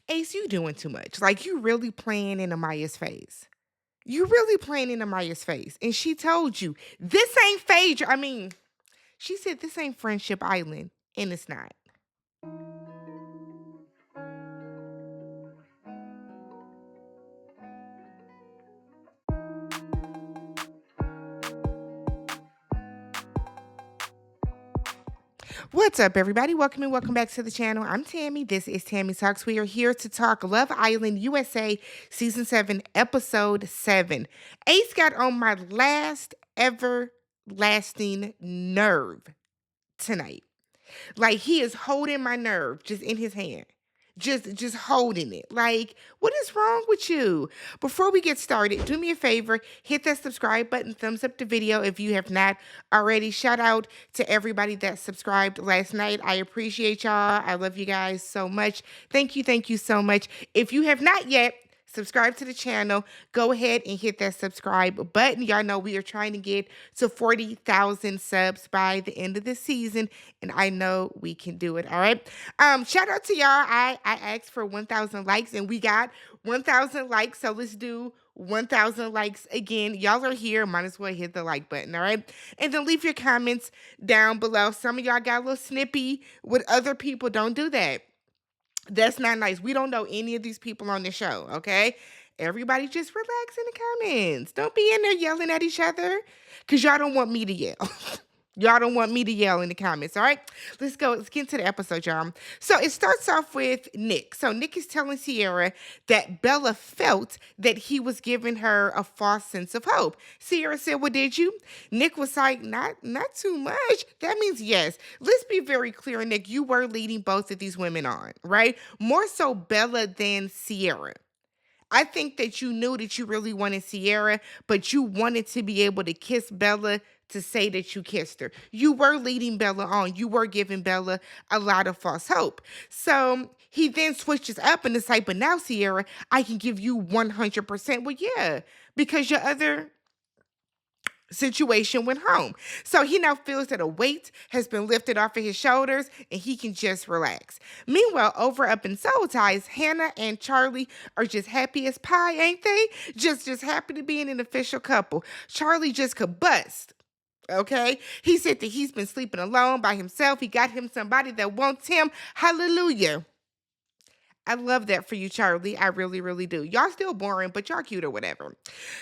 Ace, you doing too much. Like, you really playing in Amaya's face. You really playing in Amaya's face. And she told you, this ain't Phaedra. I mean, she said this ain't Friendship Island, and it's not. What's up, everybody? Welcome and welcome back to the channel. I'm Tammy. This is Tammy Talks. We are here to talk Love Island USA Season 7, Episode 7. Ace got on my last ever lasting nerve tonight. Like, he is holding my nerve just in his hand. Just holding it. Like, what is wrong with you? Before we get started, do me a favor, hit that subscribe button, thumbs up the video if you have not already. Shout out to everybody that subscribed last night. I appreciate y'all. I love you guys so much. Thank you so much. If you have not yet, subscribe to the channel. Go ahead and hit that subscribe button. Y'all know we are trying to get to 40,000 subs by the end of the season, and I know we can do it. All right. Shout out to y'all. I asked for 1,000 likes, and we got 1,000 likes. So let's do 1,000 likes again. Y'all are here. Might as well hit the like button. All right. And then leave your comments down below. Some of y'all got a little snippy with other people. Don't do that. That's not nice. We don't know any of these people on the show, okay? Everybody just relax in the comments. Don't be in there yelling at each other because y'all don't want me to yell. Y'all don't want me to yell in the comments, all right? Let's go. Let's get into the episode, y'all. So it starts off with Nick. So Nick is telling Sierra that Bella felt that he was giving her a false sense of hope. Sierra said, well, did you? Nick was like, not too much. That means yes. Let's be very clear, Nick. You were leading both of these women on, right? More so Bella than Sierra. I think that you knew that you really wanted Sierra, but you wanted to be able to kiss Bella to say that you kissed her. You were leading Bella on. You were giving Bella a lot of false hope. So he then switches up and it's like, but now, Sierra, I can give you 100%. Well, yeah, because your other situation went home. So he now feels that a weight has been lifted off of his shoulders and he can just relax. Meanwhile, over up in Soul Ties, Hannah and Charlie are just happy as pie, ain't they? Just happy to be in an official couple. Charlie just could bust. Okay, he said that he's been sleeping alone by himself. He got him somebody that wants him. Hallelujah. I love that for you, Charlie. I really, really do. Y'all still boring, but y'all cute or whatever.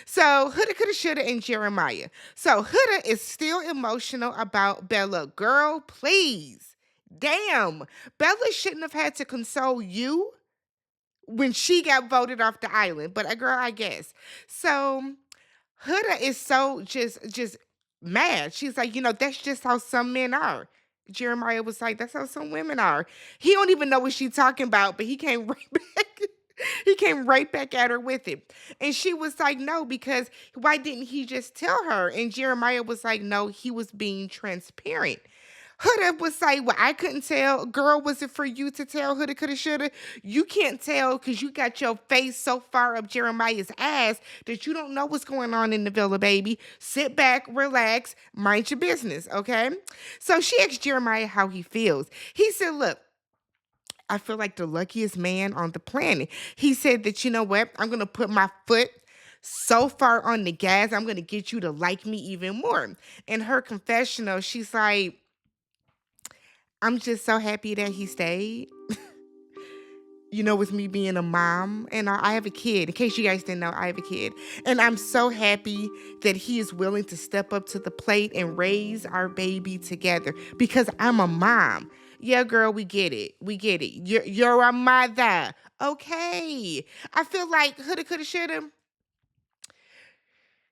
So Huda, Coulda, Shoulda, and Jeremiah. So Huda is still emotional about Bella. Girl, please. Damn. Bella shouldn't have had to console you when she got voted off the island. But a girl, I guess. So Huda is so just mad. She's like, that's just how some men are. Jeremiah was like, that's how some women are. He don't even know what she's talking about, but he came right back. He came right back at her with it. And she was like, no, because why didn't he just tell her? And Jeremiah was like, no, he was being transparent. Huda was like, well, I couldn't tell. Girl, was it for you to tell Huda, Coulda, Shoulda? You can't tell because you got your face so far up Jeremiah's ass that you don't know what's going on in the villa, baby. Sit back, relax, mind your business, okay? So she asked Jeremiah how he feels. He said, look, I feel like the luckiest man on the planet. He said that, you know what? I'm going to put my foot so far on the gas, I'm going to get you to like me even more. In her confessional, she's like, I'm just so happy that he stayed. With me being a mom, and I have a kid. In case you guys didn't know, I have a kid. And I'm so happy that he is willing to step up to the plate and raise our baby together because I'm a mom. Yeah, girl, we get it. We get it. You're a mother. Okay. I feel like Huda, Coulda, Shoulda.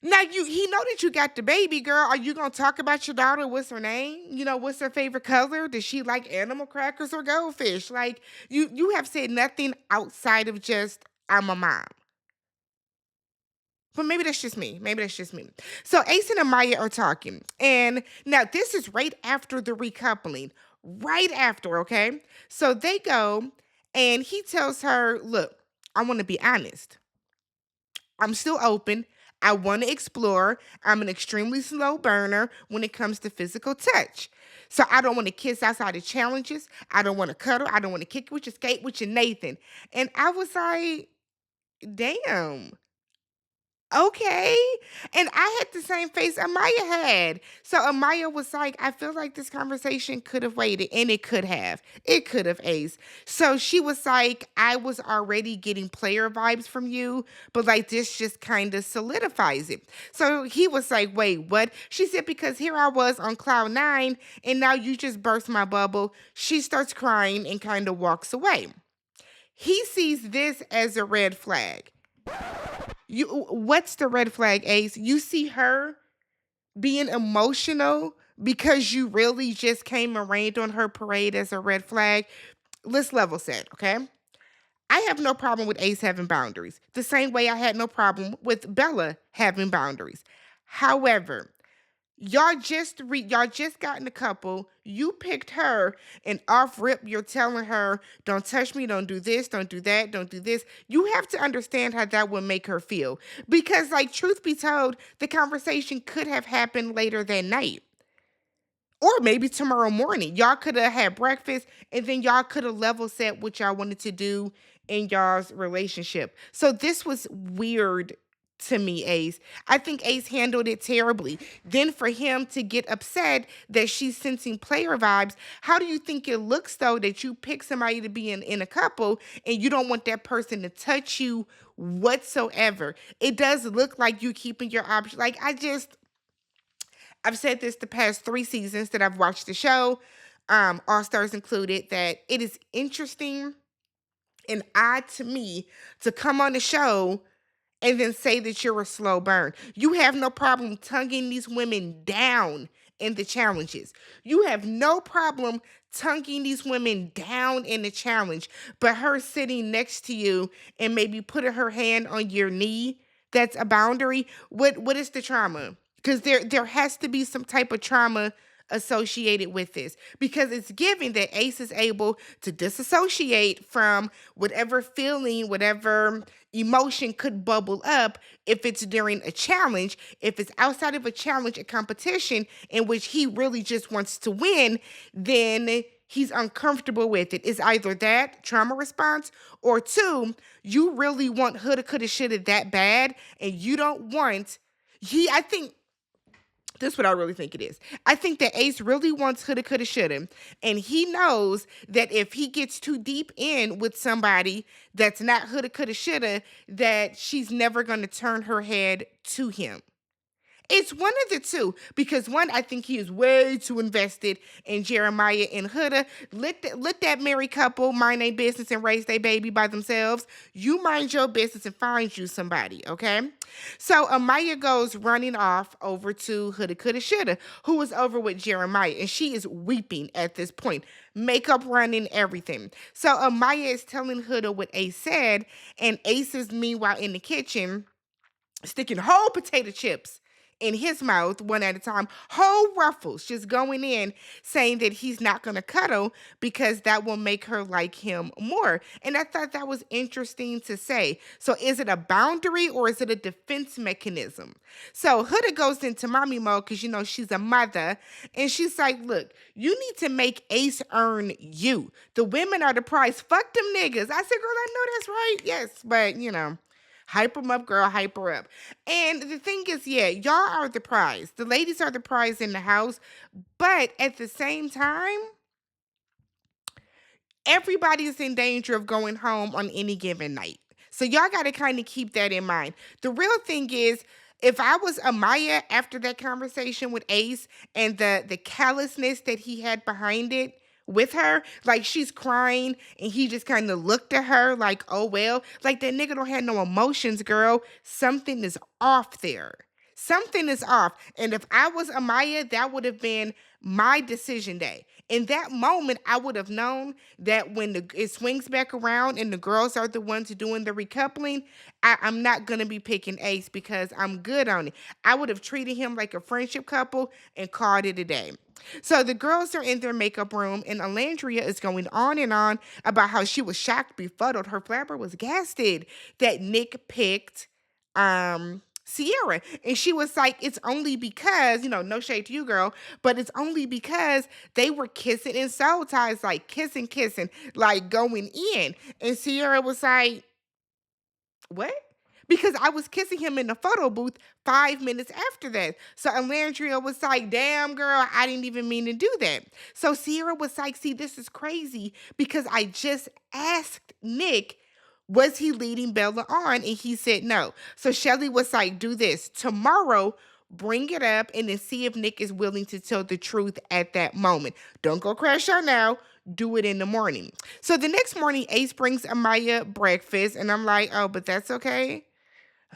Now he know that you got the baby, girl. Are you gonna talk about your daughter? What's her name? What's her favorite color? Does she like animal crackers or goldfish? Like you have said nothing outside of just I'm a mom. But maybe that's just me. Maybe that's just me. So Ace and Amaya are talking. And now this is right after the recoupling. Right after, okay? So they go and he tells her, look, I want to be honest. I'm still open. I want to explore. I'm an extremely slow burner when it comes to physical touch. So I don't want to kiss outside of challenges. I don't want to cuddle. I don't want to kick with your skate with your Nathan. And I was like, damn. Okay. And I had the same face Amaya had. So Amaya was like, I feel like this conversation could have waited. And it could have. It could have, Ace. So she was like, I was already getting player vibes from you, but like this just kind of solidifies it. So he was like, wait, what? She said, because here I was on cloud nine, and now you just burst my bubble. She starts crying and kind of walks away. He sees this as a red flag. What's the red flag, Ace? You see her being emotional because you really just came and rained on her parade as a red flag. Let's level set, okay? I have no problem with Ace having boundaries. The same way I had no problem with Bella having boundaries. However, y'all just got in a couple. You picked her, and off rip, you're telling her, "Don't touch me, don't do this, don't do that, don't do this." You have to understand how that would make her feel, because, like, truth be told, the conversation could have happened later that night. Or maybe tomorrow morning. Y'all could have had breakfast and then y'all could have level set what y'all wanted to do in y'all's relationship. So this was weird to me, Ace. I think Ace handled it terribly. Then for him to get upset that she's sensing player vibes, how do you think it looks though that you pick somebody to be in a couple and you don't want that person to touch you whatsoever? It does look like you keeping your options. Like I've said this the past 3 seasons that I've watched the show, All Stars included, that it is interesting and odd to me to come on the show and then say that you're a slow burn. You have no problem tonguing these women down in the challenges. You have no problem tonguing these women down in the challenge, but her sitting next to you and maybe putting her hand on your knee, that's a boundary. What is the trauma? Because there has to be some type of trauma associated with this, because it's given that Ace is able to disassociate from whatever feeling, whatever emotion could bubble up if it's during a challenge. If it's outside of a challenge, a competition in which he really just wants to win, then he's uncomfortable with it. It's either that trauma response, or two, you really want Huda, coulda, shoulda that bad, and you don't want. I think this is what I really think it is. I think that Ace really wants Huda, coulda, shoulda, and he knows that if he gets too deep in with somebody that's not Huda, coulda, shoulda, that she's never going to turn her head to him. It's one of the two, because one, I think he is way too invested in Jeremiah and Huda. Let that married couple mind their business and raise their baby by themselves. You mind your business and find you somebody, okay? So Amaya goes running off over to Huda, coulda, shoulda, who is over with Jeremiah, and she is weeping at this point. Makeup running, everything. So Amaya is telling Huda what Ace said, and Ace is meanwhile in the kitchen sticking whole potato chips in his mouth one at a time, whole ruffles, just going in, saying that he's not going to cuddle because that will make her like him more. And I thought that was interesting to say. So is it a boundary or is it a defense mechanism? So Huda goes into mommy mode because, she's a mother. And she's like, look, you need to make Ace earn you. The women are the prize. Fuck them niggas. I said, girl, I know that's right. Yes, but, hype them up, girl, hype her up. And the thing is, yeah, y'all are the prize. The ladies are the prize in the house. But at the same time, everybody is in danger of going home on any given night. So y'all got to kind of keep that in mind. The real thing is, if I was Amaya after that conversation with Ace and the callousness that he had behind it with her, like she's crying and he just kind of looked at her like, oh well, like that nigga don't have no emotions, girl. Something is off there. Something is off. And if I was Amaya, that would have been my decision day. In that moment, I would have known that when it swings back around and the girls are the ones doing the recoupling, I'm not going to be picking Ace because I'm good on it. I would have treated him like a friendship couple and called it a day. So the girls are in their makeup room, and Alandria is going on and on about how she was shocked, befuddled, her flabber was gasted that Nick picked Sierra. And she was like, it's only because, no shade to you, girl, but it's only because they were kissing in soul ties, like kissing, like going in. And Sierra was like, what? Because I was kissing him in the photo booth 5 minutes after that. So Alandria was like, damn, girl, I didn't even mean to do that. So Sierra was like, see, this is crazy because I just asked Nick, was he leading Bella on? And he said no. So Shelly was like, do this. Tomorrow, bring it up and then see if Nick is willing to tell the truth at that moment. Don't go crash out now. Do it in the morning. So the next morning, Ace brings Amaya breakfast, and I'm like, oh, but that's okay.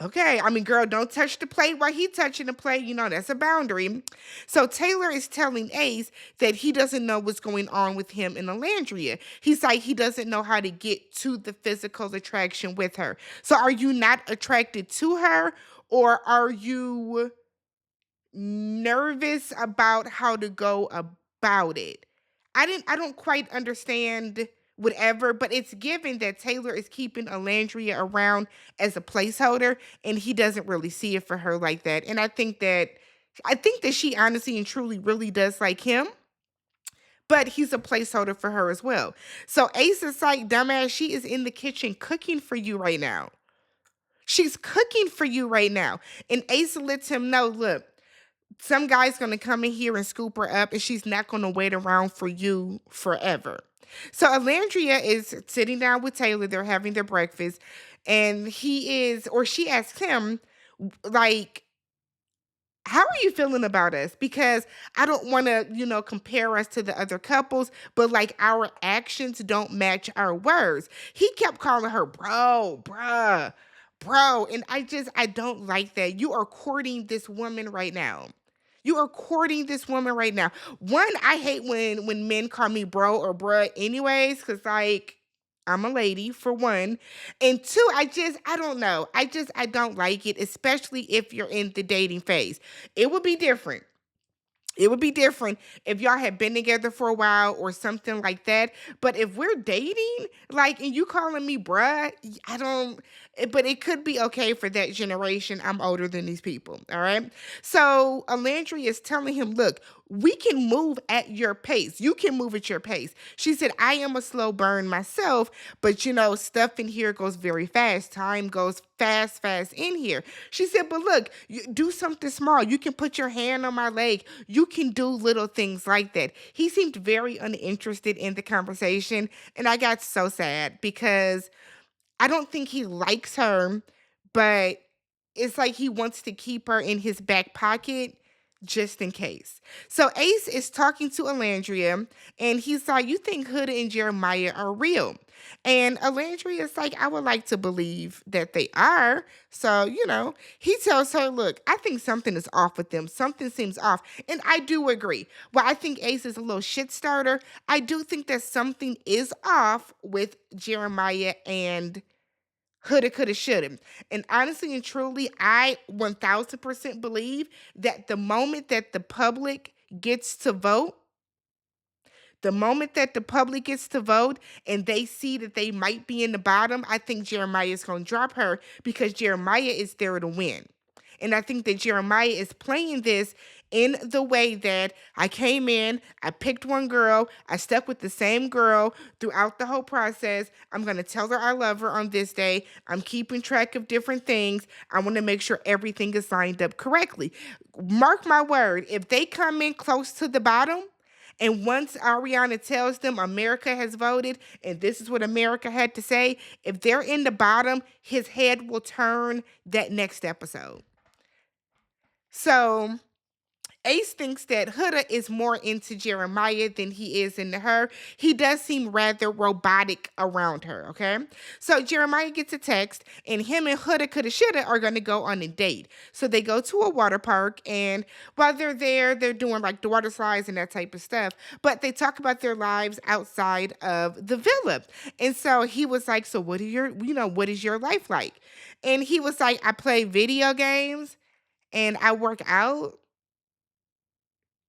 Okay, I mean, girl, don't touch the plate while he touching the plate. That's a boundary. So Taylor is telling Ace that he doesn't know what's going on with him and Alandria. He's like, he doesn't know how to get to the physical attraction with her. So are you not attracted to her, or are you nervous about how to go about it? I don't quite understand whatever, but it's given that Taylor is keeping Alandria around as a placeholder and he doesn't really see it for her like that. And I think that she honestly and truly really does like him, but he's a placeholder for her as well. So Ace is like, dumbass, she is in the kitchen cooking for you right now. She's cooking for you right now. And Ace lets him know, look, some guy's gonna come in here and scoop her up, and she's not gonna wait around for you forever. So Alandria is sitting down with Taylor. They're having their breakfast, and she asks him, like, how are you feeling about us? Because I don't want to, compare us to the other couples, but like our actions don't match our words. He kept calling her bro, bruh, bro. And I don't like that. You are courting this woman right now. You are courting this woman right now. One, I hate when men call me bro or bruh anyways, because like I'm a lady for one. And two, I don't know. I don't like it, especially if you're in the dating phase. It would be different. It would be different if y'all had been together for a while or something like that. But if we're dating, like, and you calling me bruh, I don't, but it could be okay for that generation. I'm older than these people. All right. So Alandria is telling him, look, we can move at your pace. You can move at your pace. She said, I am a slow burn myself, but stuff in here goes very fast. Time goes fast in here. She said, but look, you do something small. You can put your hand on my leg. You can do little things like that. He seemed very uninterested in the conversation, and I got so sad because I don't think he likes her, but it's like he wants to keep her in his back pocket just in case. So Ace is talking to Alandria and he's like, you think Huda and Jeremiah are real? And Alandria is like, I would like to believe that they are. So, he tells her, look, I think something is off with them. Something seems off. And I do agree. While I think Ace is a little shit starter, I do think that something is off with Jeremiah and Coulda, coulda, shoulda. And honestly and truly, I 1000% believe that the moment that the public gets to vote, the moment that the public gets to vote and they see that they might be in the bottom, I think Jeremiah is going to drop her because Jeremiah is there to win. And I think that Jeremiah is playing this in the way that I came in, I picked one girl, I stuck with the same girl throughout the whole process. I'm going to tell her I love her on this day. I'm keeping track of different things. I want to make sure everything is lined up correctly. Mark my word, if they come in close to the bottom, and once Ariana tells them America has voted and this is what America had to say, if they're in the bottom, his head will turn that next episode. So Ace thinks that Huda is more into Jeremiah than he is into her. He does seem rather robotic around her, okay? So Jeremiah gets a text, and him and Huda coulda shoulda are going to go on a date. So they go to a water park, and while they're there, they're doing like the water slides and that type of stuff. But they talk about their lives outside of the villa. And so he was like, so what is your life like? And he was like, I play video games and I work out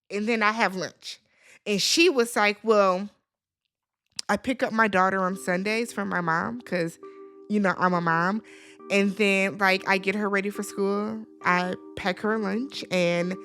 and then I have lunch. And she was like, well, I pick up my daughter on Sundays from my mom because, I'm a mom. And then, like, I get her ready for school. I pack her lunch, and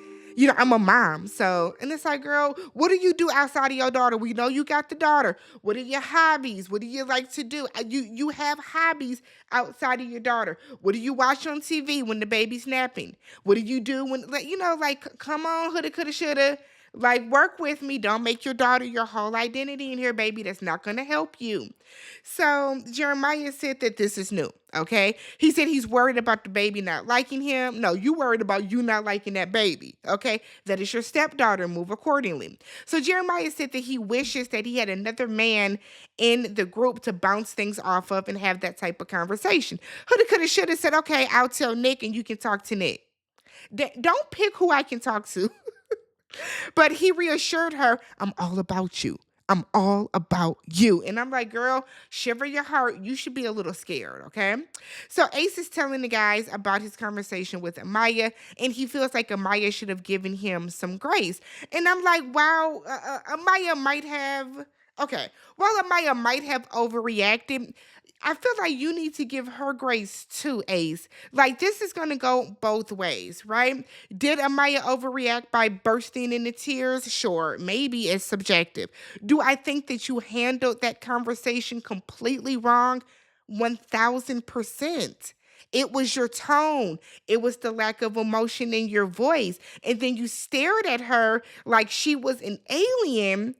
I'm a mom. So, and it's like, girl, what do you do outside of your daughter? We know you got the daughter. What are your hobbies? What do you like to do? You have hobbies outside of your daughter. What do you watch on TV when the baby's napping? What do you do when, like, come on, houlda, coulda, shoulda. Like, work with me. Don't make your daughter your whole identity in here, baby. That's not going to help you. So Jeremiah said that this is new. Okay. He said he's worried about the baby not liking him. No, you worried about you not liking that baby. Okay. That is your stepdaughter. Move accordingly. So Jeremiah said that he wishes that he had another man in the group to bounce things off of and have that type of conversation. Houlda, coulda, shoulda said, okay, I'll tell Nick and you can talk to Nick. Don't pick who I can talk to. But he reassured her, I'm all about you. I'm all about you. And I'm like, girl, shiver your heart. You should be a little scared, okay? So Ace is telling the guys about his conversation with Amaya, and he feels like Amaya should have given him some grace. And I'm like, wow, Amaya might have. Okay, while Amaya might have overreacted, I feel like you need to give her grace too, Ace. Like, this is going to go both ways, right? Did Amaya overreact by bursting into tears? Sure, maybe it's subjective. Do I think that you handled that conversation completely wrong? 1000%. It was your tone. It was the lack of emotion in your voice. And then you stared at her like she was an alien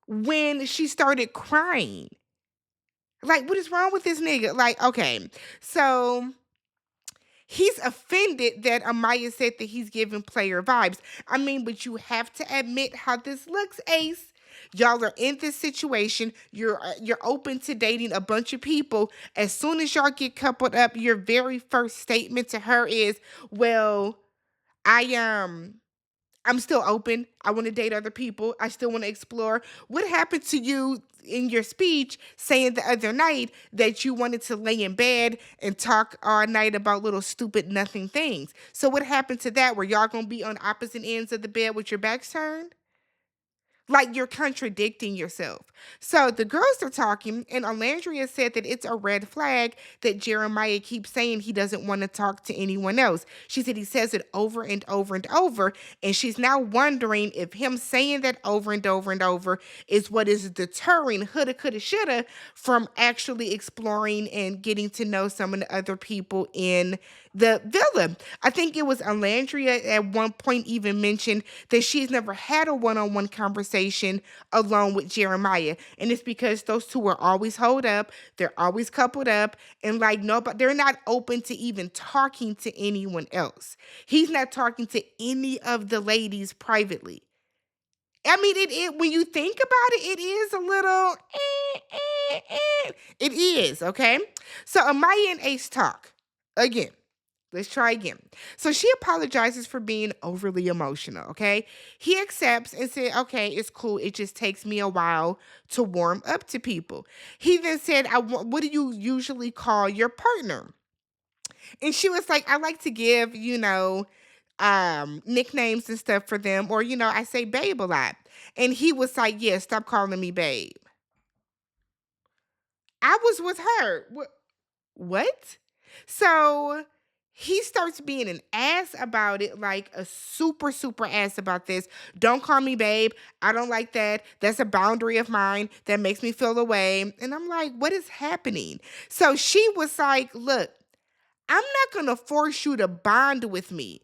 when she started crying. Like, what is wrong with this nigga? Like, okay. So he's offended that Amaya said that he's giving player vibes. I mean, but you have to admit how this looks, Ace. Y'all are in this situation. You're open to dating a bunch of people. As soon as y'all get coupled up, your very first statement to her is, "Well, I I'm still open. I want to date other people. I still want to explore." What happened to you in your speech saying the other night that you wanted to lay in bed and talk all night about little stupid nothing things? So what happened to that? Were y'all going to be on opposite ends of the bed with your backs turned? Like, you're contradicting yourself. So the girls are talking, and Alandria said that it's a red flag that Jeremiah keeps saying he doesn't want to talk to anyone else. She said he says it over and over and over, and she's now wondering if him saying that over and over and over is what is deterring Huda, coulda, shoulda from actually exploring and getting to know some of the other people in the villa. I think it was Alandria at one point even mentioned that she's never had a one-on-one conversation alone with Jeremiah. And it's because those two are always holed up, they're always coupled up, and like nobody, they're not open to even talking to anyone else. He's not talking to any of the ladies privately. I mean, it when you think about it, it is a little It is, okay? So Amaya and Ace talk again. Let's try again. So she apologizes for being overly emotional, okay? He accepts and said, okay, it's cool. It just takes me a while to warm up to people. He then said, what do you usually call your partner? And she was like, I like to give, nicknames and stuff for them. Or, I say babe a lot. And he was like, yeah, stop calling me babe. I was with her. What? So he starts being an ass about it, like a super, super ass about this. Don't call me babe. I don't like that. That's a boundary of mine that makes me feel away. And I'm like, what is happening? So she was like, look, I'm not going to force you to bond with me.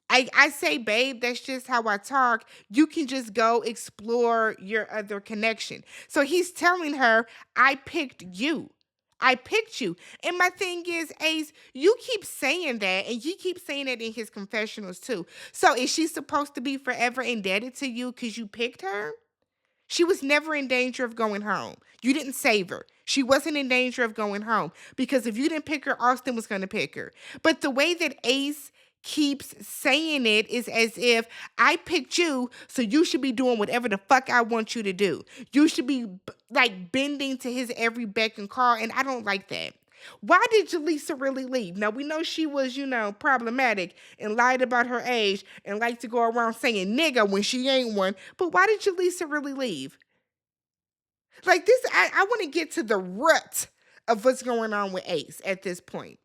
I say, babe, that's just how I talk. You can just go explore your other connection. So he's telling her, I picked you. I picked you. And my thing is, Ace, you keep saying that, and you keep saying it in his confessionals too. So is she supposed to be forever indebted to you because you picked her? She was never in danger of going home. You didn't save her. She wasn't in danger of going home because if you didn't pick her, Austin was going to pick her. But the way that Ace keeps saying it is as if I picked you, so you should be doing whatever the fuck I want you to do. You should be like bending to his every beck and call, and I don't like that. Why did Jaleesa really leave? Now, we know she was, problematic and lied about her age and liked to go around saying nigga when she ain't one. But why did Jaleesa really leave? Like this, I want to get to the root of what's going on with Ace at this point.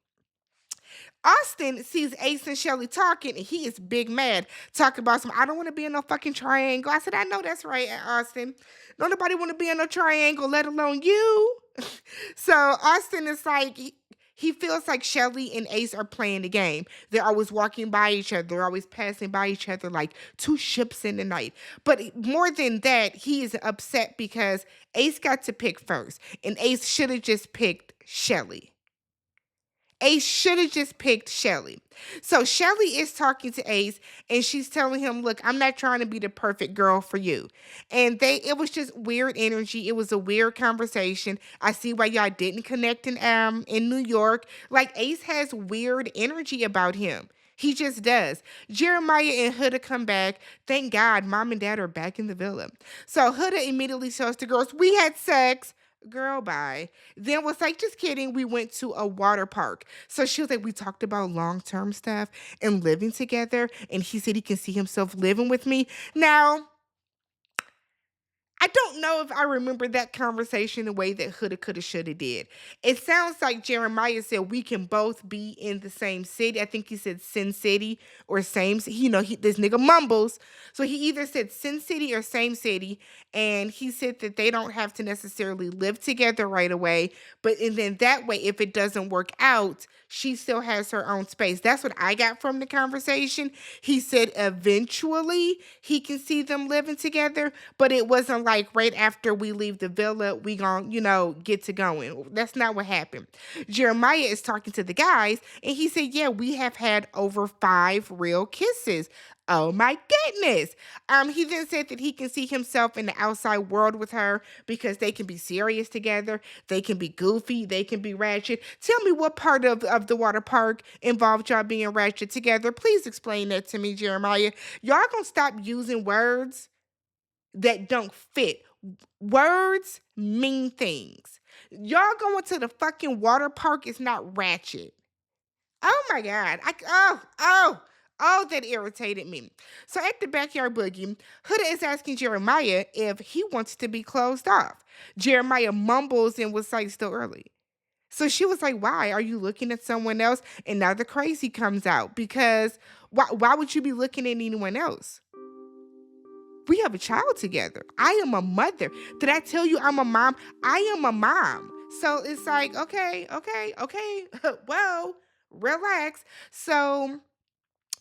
Austin sees Ace and Shelly talking, and he is big mad, talking about some, I don't want to be in no fucking triangle. I said, I know that's right, Austin. Don't nobody want to be in no triangle, let alone you. So Austin is like, he feels like Shelly and Ace are playing the game. They're always walking by each other. They're always passing by each other like two ships in the night. But more than that, he is upset because Ace got to pick first, and Ace should have just picked Shelly. Ace should have just picked Shelly. So Shelly is talking to Ace and she's telling him, look, I'm not trying to be the perfect girl for you. And it was just weird energy. It was a weird conversation. I see why y'all didn't connect in New York. Like Ace has weird energy about him. He just does. Jeremiah and Huda come back. Thank God mom and dad are back in the villa. So Huda immediately tells the girls, we had sex. Girl, bye. Then was like, just kidding. We went to a water park. So she was like, we talked about long-term stuff and living together. And he said he can see himself living with me. Now, I don't know if I remember that conversation the way that Huda, coulda, shoulda did. It sounds like Jeremiah said we can both be in the same city. I think he said Sin City or same. This nigga mumbles. So he either said Sin City or same city. And he said that they don't have to necessarily live together right away. And then that way, if it doesn't work out, she still has her own space. That's what I got from the conversation. He said eventually he can see them living together, but it wasn't like right after we leave the villa, we gonna, get to going. That's not what happened. Jeremiah is talking to the guys, and he said, yeah, we have had over 5 real kisses. Oh my goodness. He then said that he can see himself in the outside world with her because they can be serious together. They can be goofy. They can be ratchet. Tell me what part of the water park involved y'all being ratchet together. Please explain that to me, Jeremiah. Y'all gonna stop using words that don't fit. Words mean things. Y'all going to the fucking water park is not ratchet. Oh my God. That irritated me. So at the backyard boogie, Huda is asking Jeremiah if he wants to be closed off. Jeremiah mumbles and was like, still early. So she was like, why? Are you looking at someone else? And now the crazy comes out because why would you be looking at anyone else? We have a child together. I am a mother. Did I tell you I'm a mom? I am a mom. So it's like, okay. Well, relax. So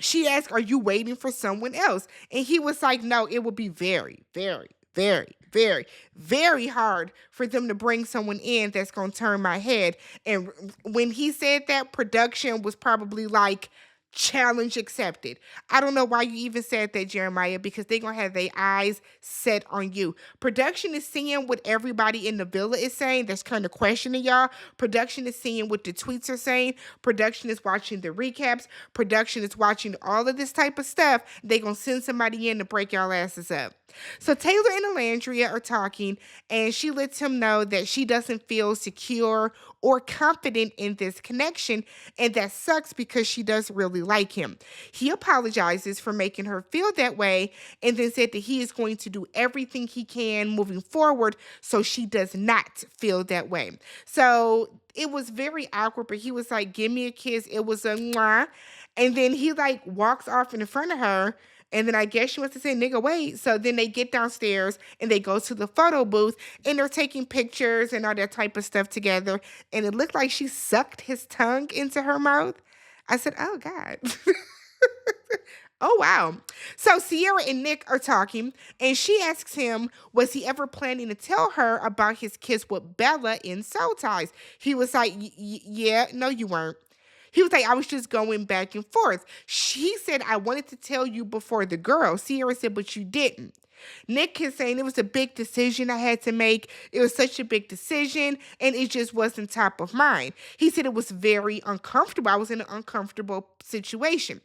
she asked, are you waiting for someone else? And he was like, no, it would be very, very, very, very, very hard for them to bring someone in that's going to turn my head. And when he said that, production was probably like, challenge accepted. I don't know why you even said that, Jeremiah, because they're going to have their eyes set on you. Production is seeing what everybody in the villa is saying that's kind of questioning y'all. Production is seeing what the tweets are saying. Production is watching the recaps. Production is watching all of this type of stuff. They're going to send somebody in to break y'all asses up. So Taylor and Alandria are talking, and she lets him know that she doesn't feel secure or confident in this connection, and that sucks because she does really like him. He apologizes for making her feel that way, and then said that he is going to do everything he can moving forward so she does not feel that way. So it was very awkward, but he was like, give me a kiss. It was a mwah. And then he like walks off in front of her. And then I guess she wants to say, nigga, wait. So then they get downstairs and they go to the photo booth and they're taking pictures and all that type of stuff together. And it looked like she sucked his tongue into her mouth. I said, oh, God. Oh, wow. So Sierra and Nick are talking, and she asks him, was he ever planning to tell her about his kiss with Bella in Soul Ties? He was like, yeah, no, you weren't. He was like, I was just going back and forth. She said, I wanted to tell you before the girl. Sierra said, but you didn't. Nick is saying it was a big decision I had to make. It was such a big decision, and it just wasn't top of mind. He said it was very uncomfortable. I was in an uncomfortable situation.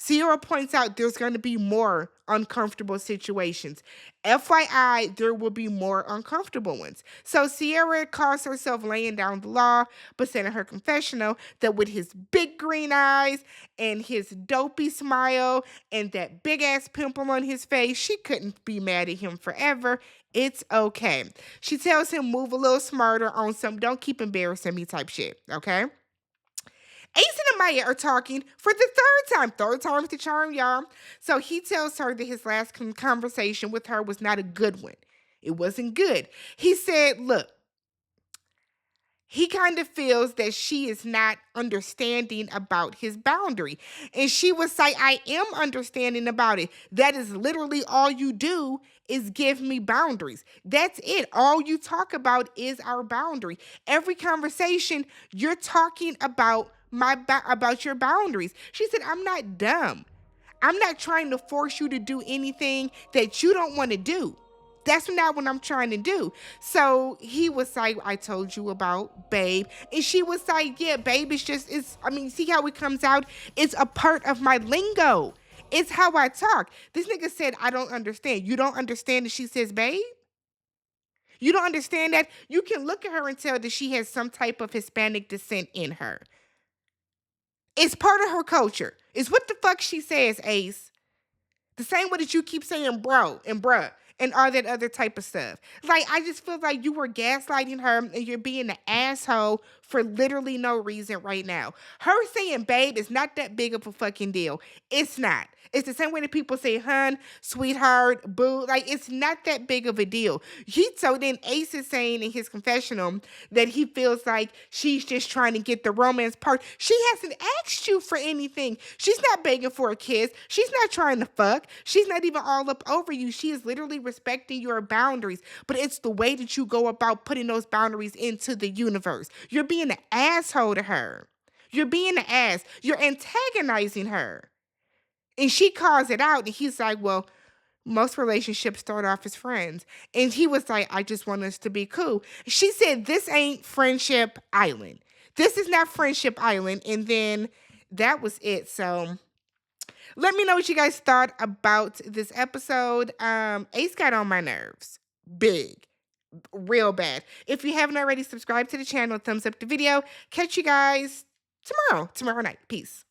Sierra points out there's going to be more uncomfortable situations. FYI, there will be more uncomfortable ones. So Sierra calls herself laying down the law, but said in her confessional that with his big green eyes and his dopey smile and that big ass pimple on his face, she couldn't be mad at him forever. It's okay. She tells him move a little smarter on some don't keep embarrassing me type shit, okay? Ace and Amaya are talking for the third time. Third time's the charm, y'all. So he tells her that his last conversation with her was not a good one. It wasn't good. He said, look, he kind of feels that she is not understanding about his boundary. And she was like, I am understanding about it. That is literally all you do is give me boundaries. That's it. All you talk about is our boundary. Every conversation, you're talking about about your boundaries. She said, I'm not dumb. I'm not trying to force you to do anything that you don't want to do. That's not what I'm trying to do. So he was like, I told you about Babe. And she was like, yeah, Babe is just, see how it comes out? It's a part of my lingo. It's how I talk. This nigga said, I don't understand. You don't understand that she says Babe? You don't understand that? You can look at her and tell that she has some type of Hispanic descent in her. It's part of her culture. It's what the fuck she says, Ace. The same way that you keep saying bro and bruh and all that other type of stuff. Like, I just feel like you were gaslighting her and you're being an asshole for literally no reason right now. Her saying babe is not that big of a fucking deal. It's not. It's the same way that people say hun, sweetheart, boo. Like, it's not that big of a deal. So then Ace is saying in his confessional that he feels like she's just trying to get the romance part. She hasn't asked you for anything. She's not begging for a kiss. She's not trying to fuck. She's not even all up over you. She is literally respecting your boundaries. But it's the way that you go about putting those boundaries into the universe. You're being an asshole to her. You're being an ass. You're antagonizing her. And she calls it out, and he's like, well, most relationships start off as friends. And he was like, I just want us to be cool. She said, this ain't Friendship Island. This is not Friendship Island. And then that was it. So let me know what you guys thought about this episode. Ace got on my nerves. Big. Real bad. If you haven't already, subscribed to the channel, thumbs up the video. Catch you guys tomorrow night. Peace.